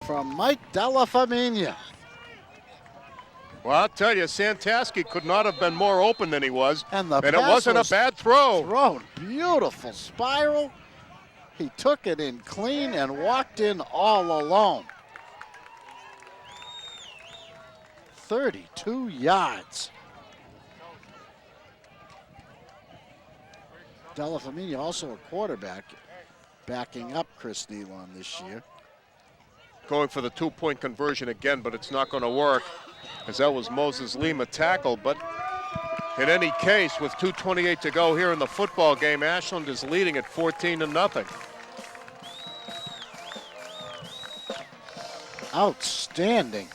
From Mike Della Famiglia. Well, I'll tell you, Santaski could not have been more open than he was. And it wasn't a bad throw. Thrown. Beautiful spiral. He took it in clean and walked in all alone. 32 yards. Della Famiglia also a quarterback, backing up Chris Nealon this year. Going for the two-point conversion again, but it's not going to work, as that was Moses Lima tackle. But in any case, with 2:28 to go here in the football game, Ashland is leading at 14-0. Outstanding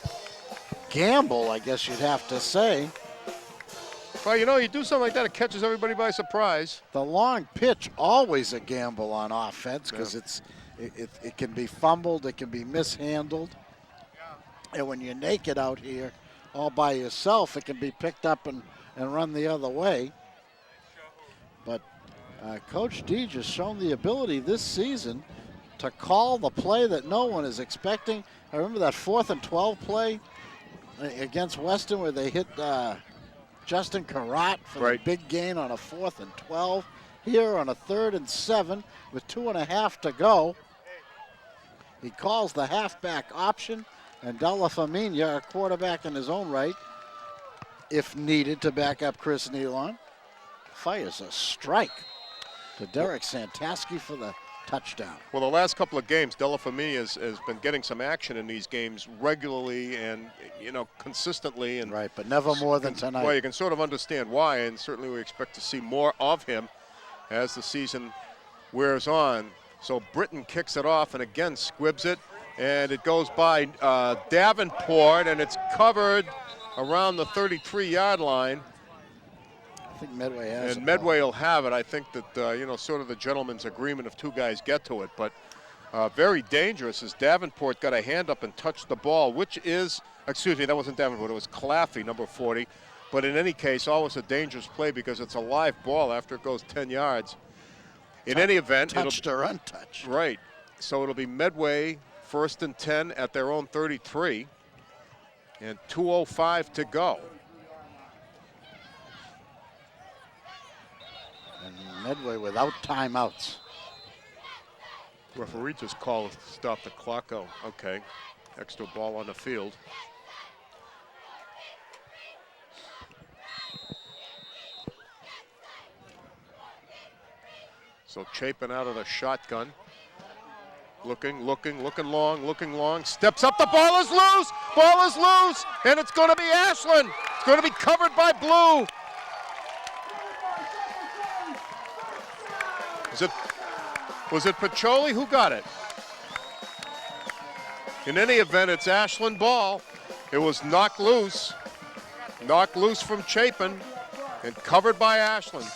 gamble, I guess you'd have to say. Well, you know, you do something like that, it catches everybody by surprise. The long pitch, always a gamble on offense, because it can be fumbled, it can be mishandled. And when you're naked out here all by yourself, it can be picked up and run the other way. But Coach Deej has shown the ability this season to call the play that no one is expecting. I remember that 4th and 12 play against Weston where they hit Justin Carrot for the big gain on a 4th and 12. Here on a 3rd and 7 with 2.5 to go. He calls the halfback option, and Della Famiglia, a quarterback in his own right, if needed to back up Chris Nealon, fires a strike to Derek Santaski for the touchdown. Well, the last couple of games, Della Famiglia has been getting some action in these games regularly and, you know, consistently. And right, but never more than tonight. Well, you can sort of understand why, and certainly we expect to see more of him as the season wears on. So Britton kicks it off and again squibs it, and it goes by Davenport, and it's covered around the 33-yard line. I think Medway has it. And Medway will have it. I think that, you know, sort of the gentleman's agreement if two guys get to it. But very dangerous as Davenport got a hand up and touched the ball, which is, excuse me, that wasn't Davenport, it was Claffey, number 40. But in any case, always a dangerous play because it's a live ball after it goes 10 yards. In any event, touched or untouched. Right. So it'll be Medway 1st and 10 at their own 33, and 2:05 to go. And Medway without timeouts. Referee just called to stop the clock. Oh, okay. Extra ball on the field. So Chapin out of the shotgun. Looking long. Steps up, the ball is loose, and it's going to be Ashland. It's going to be covered by blue. Was it Pacholi? Who got it? In any event, it's Ashland ball. It was knocked loose from Chapin and covered by Ashland.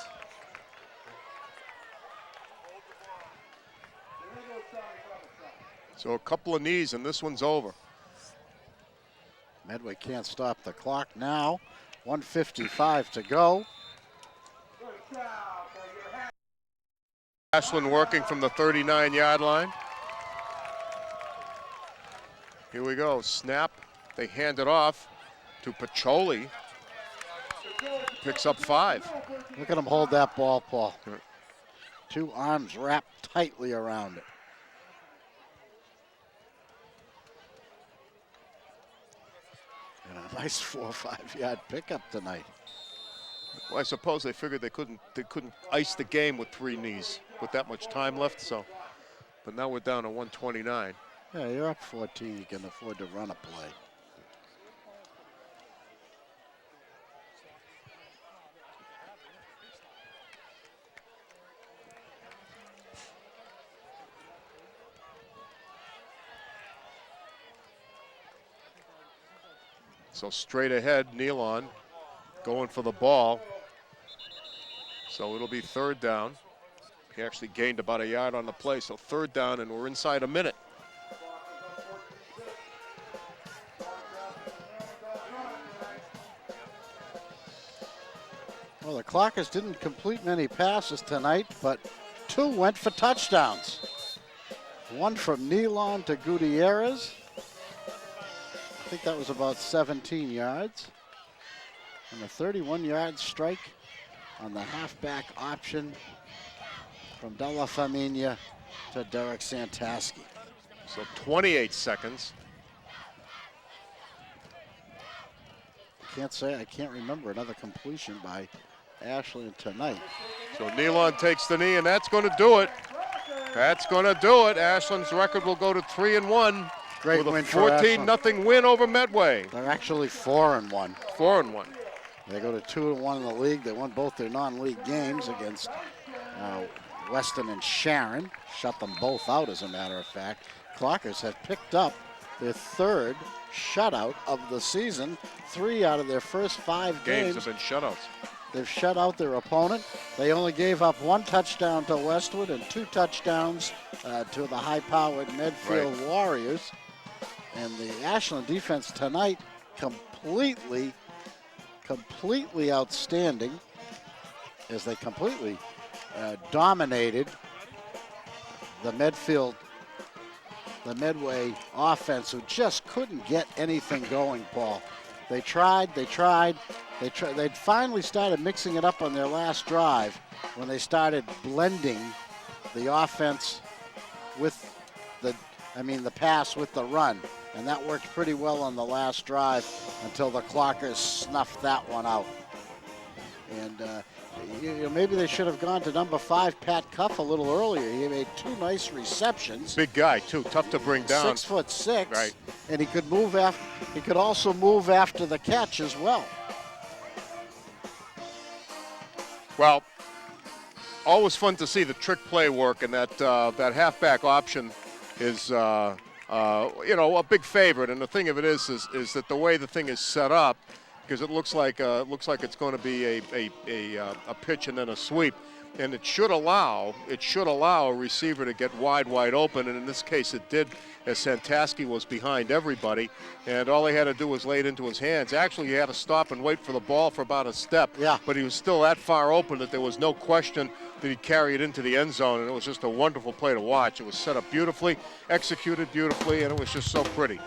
So a couple of knees, and this one's over. Medway can't stop the clock now. 1:55 to go. Ashland working from the 39-yard line. Here we go, snap. They hand it off to Pacholi. Picks up 5. Look at him hold that ball, Paul. 2 arms wrapped tightly around it. And a nice 4 or 5 yard pickup tonight. Well, I suppose they figured they couldn't ice the game with 3 knees with that much time left. So, but now we're down to 129. Yeah, you're up 14. You can afford to run a play. So straight ahead, Nealon going for the ball. So it'll be 3rd down. He actually gained about a yard on the play, so 3rd down, and we're inside a minute. Well, the Clockers didn't complete many passes tonight, but 2 went for touchdowns. One from Nealon to Gutierrez, think that was about 17 yards. And a 31-yard strike on the halfback option from Della Famiglia to Derek Santaski. So 28 seconds. I can't remember another completion by Ashland tonight. So Nealon takes the knee, and that's going to do it. That's going to do it. Ashland's record will go to 3-1. Great with win a for 14-0 win over Medway. They're actually 4-1. 4-1. They go to 2-1 in the league. They won both their non-league games against Weston and Sharon. Shut them both out, as a matter of fact. Clockers have picked up their third shutout of the season. 3 out of their first 5 games have been shutouts. They've shut out their opponent. They only gave up 1 touchdown to Westwood and 2 touchdowns to the high-powered Medfield Warriors. And the Ashland defense tonight completely outstanding, as they completely dominated the Medway offense, who just couldn't get anything going, Paul. They tried. They finally started mixing it up on their last drive when they started blending the offense with the pass with the run. And that worked pretty well on the last drive until the Clockers snuffed that one out. And maybe they should have gone to number 5, Pat Cuff, a little earlier. He made 2 nice receptions. Big guy too, tough to bring down. 6'6". Right. And he could move after. He could also move after the catch as well. Well, always fun to see the trick play work, and that halfback option is a big favorite. And the thing of it is that the way the thing is set up, because it looks like it's going to be a pitch and then a sweep, and it should allow a receiver to get wide open, and in this case it did, as Santaski was behind everybody, and all he had to do was lay it into his hands. Actually, he had to stop and wait for the ball for about a step, but he was still that far open that there was no question that he'd carry it into the end zone, and it was just a wonderful play to watch. It was set up beautifully, executed beautifully, and it was just so pretty.